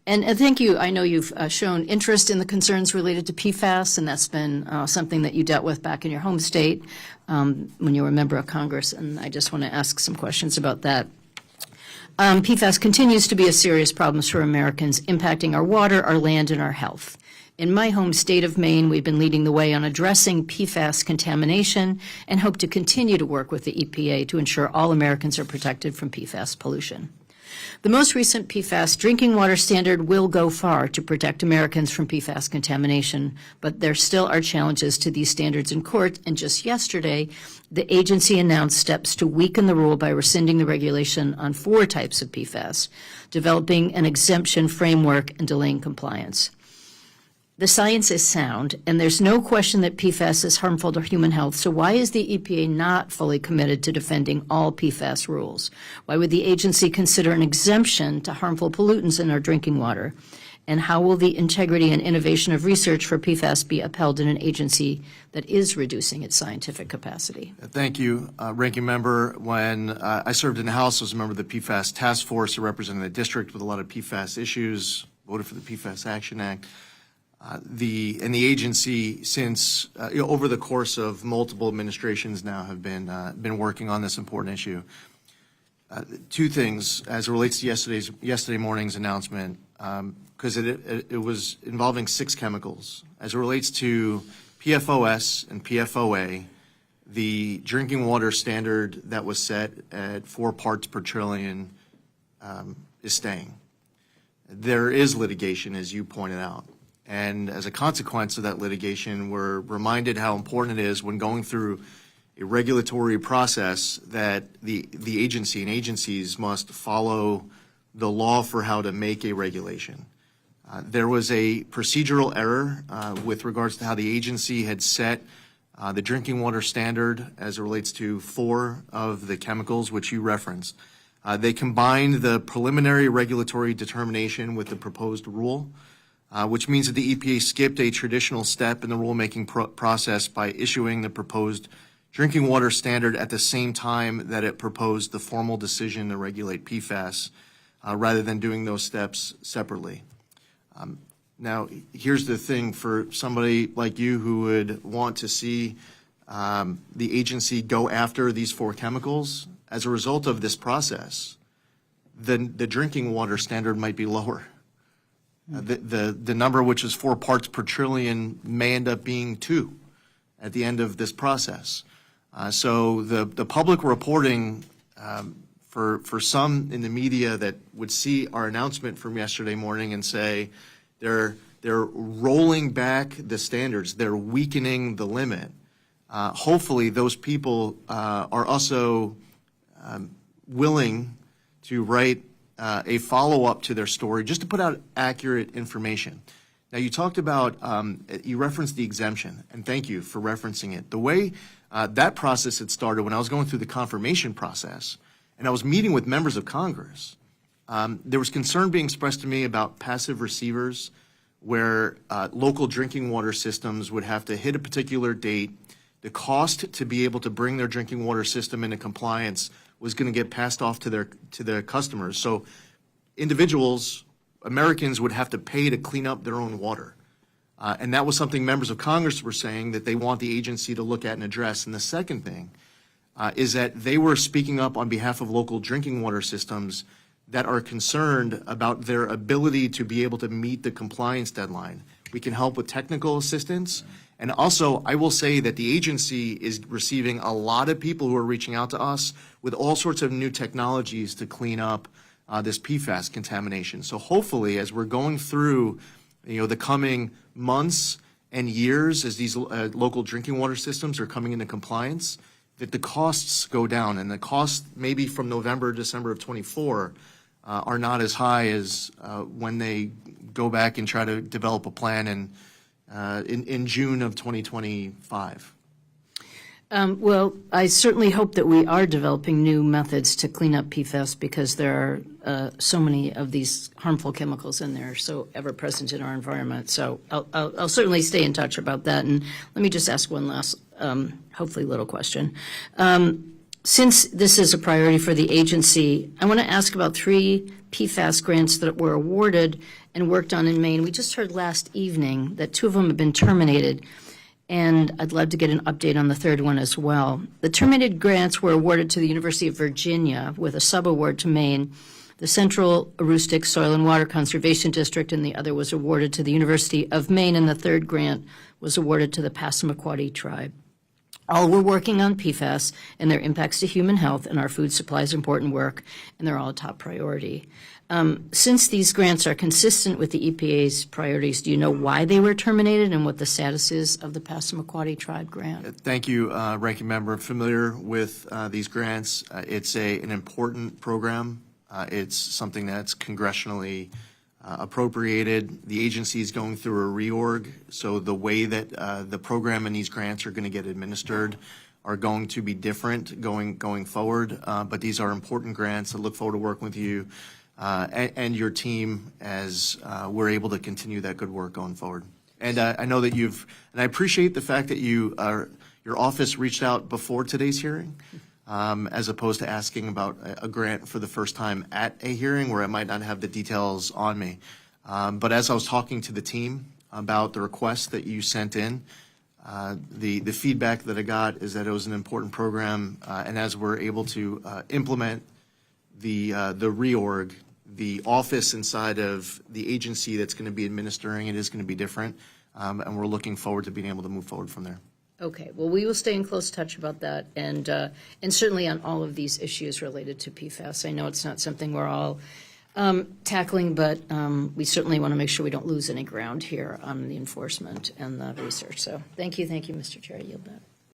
And thank you. I know you've shown interest in the concerns related to PFAS, and that's been something that you dealt with back in your home state when you were a member of Congress, and I just want to ask some questions about that. PFAS continues to be a serious problem for Americans, impacting our water, our land, and our health. In my home state of Maine, we've been leading the way on addressing PFAS contamination and hope to continue to work with the EPA to ensure all Americans are protected from PFAS pollution. The most recent PFAS drinking water standard will go far to protect Americans from PFAS contamination, but there still are challenges to these standards in court, and just yesterday, the agency announced steps to weaken the rule by rescinding the regulation on 4 types of PFAS, developing an exemption framework and delaying compliance. The science is sound, and there's no question that PFAS is harmful to human health, so why is the EPA not fully committed to defending all PFAS rules? Why would the agency consider an exemption to harmful pollutants in our drinking water? And how will the integrity and innovation of research for PFAS be upheld in an agency that is reducing its scientific capacity? Thank you, Ranking Member. When I served in the House, I was a member of the PFAS task force, representing the district with a lot of PFAS issues, voted for the PFAS Action Act. The agency, since over the course of multiple administrations now, have been working on this important issue. 2 things as it relates to yesterday morning's announcement, because it was involving 6 chemicals. As it relates to PFOS and PFOA, the drinking water standard that was set at 4 parts per trillion is staying. There is litigation, as you pointed out. And as a consequence of that litigation, we're reminded how important it is when going through a regulatory process that the agency and agencies must follow the law for how to make a regulation. There was a procedural error with regards to how the agency had set the drinking water standard as it relates to 4 of the chemicals which you referenced. They combined the preliminary regulatory determination with the proposed rule, which means that the EPA skipped a traditional step in the rulemaking process by issuing the proposed drinking water standard at the same time that it proposed the formal decision to regulate PFAS, rather than doing those steps separately. Now, here's the thing for somebody like you who would want to see the agency go after these 4 chemicals. As a result of this process, the drinking water standard might be lower. The number, which is 4 parts per trillion, may end up being 2 at the end of this process. So the public reporting for some in the media that would see our announcement from yesterday morning and say they're rolling back the standards, they're weakening the limit. Hopefully those people are also willing to write a follow-up to their story, just to put out accurate information. Now, you talked about, you referenced the exemption, and thank you for referencing it. The way that process had started when I was going through the confirmation process, and I was meeting with members of Congress, there was concern being expressed to me about passive receivers, where local drinking water systems would have to hit a particular date. The cost to be able to bring their drinking water system into compliance was going to get passed off to their customers. So individuals, Americans, would have to pay to clean up their own water. And that was something members of Congress were saying that they want the agency to look at and address. And the second thing is that they were speaking up on behalf of local drinking water systems that are concerned about their ability to be able to meet the compliance deadline. We can help with technical assistance. And also, I will say that the agency is receiving a lot of people who are reaching out to us with all sorts of new technologies to clean up this PFAS contamination. So hopefully, as we're going through, the coming months and years, as these local drinking water systems are coming into compliance, that the costs go down, and the costs maybe from November, December of 24 are not as high as when they go back and try to develop a plan in June of 2025. Well, I certainly hope that we are developing new methods to clean up PFAS, because there are so many of these harmful chemicals in there, so ever present in our environment. So I'll certainly stay in touch about that. And let me just ask one last, hopefully little question. Since this is a priority for the agency, I want to ask about 3 PFAS grants that were awarded and worked on in Maine. We just heard last evening that 2 of them have been terminated, and I'd love to get an update on the third one as well. The terminated grants were awarded to the University of Virginia with a subaward to Maine, the Central Aroostook Soil and Water Conservation District, and the other was awarded to the University of Maine, and the third grant was awarded to the Passamaquoddy tribe. All were working on PFAS and their impacts to human health, and our food supply is important work, and they're all a top priority. Since these grants are consistent with the EPA's priorities, do you know why they were terminated and what the status is of the Passamaquoddy tribe grant? Thank you, Ranking Member. I'm familiar with these grants. It's an important program. It's something that's congressionally appropriated. The agency is going through a reorg, so the way that the program and these grants are going to get administered are going to be different going forward. But these are important grants. I look forward to working with you and your team as we're able to continue that good work going forward. And I know that and I appreciate the fact that your office reached out before today's hearing. As opposed to asking about a grant for the first time at a hearing where I might not have the details on me. But as I was talking to the team about the request that you sent in, the feedback that I got is that it was an important program, and as we're able to implement the reorg, the office inside of the agency that's going to be administering it is going to be different, and we're looking forward to being able to move forward from there. Okay, well, we will stay in close touch about that, and certainly on all of these issues related to PFAS. I know it's not something we're all tackling, but we certainly want to make sure we don't lose any ground here on the enforcement and the research. So thank you, Mr. Chair. I yield that.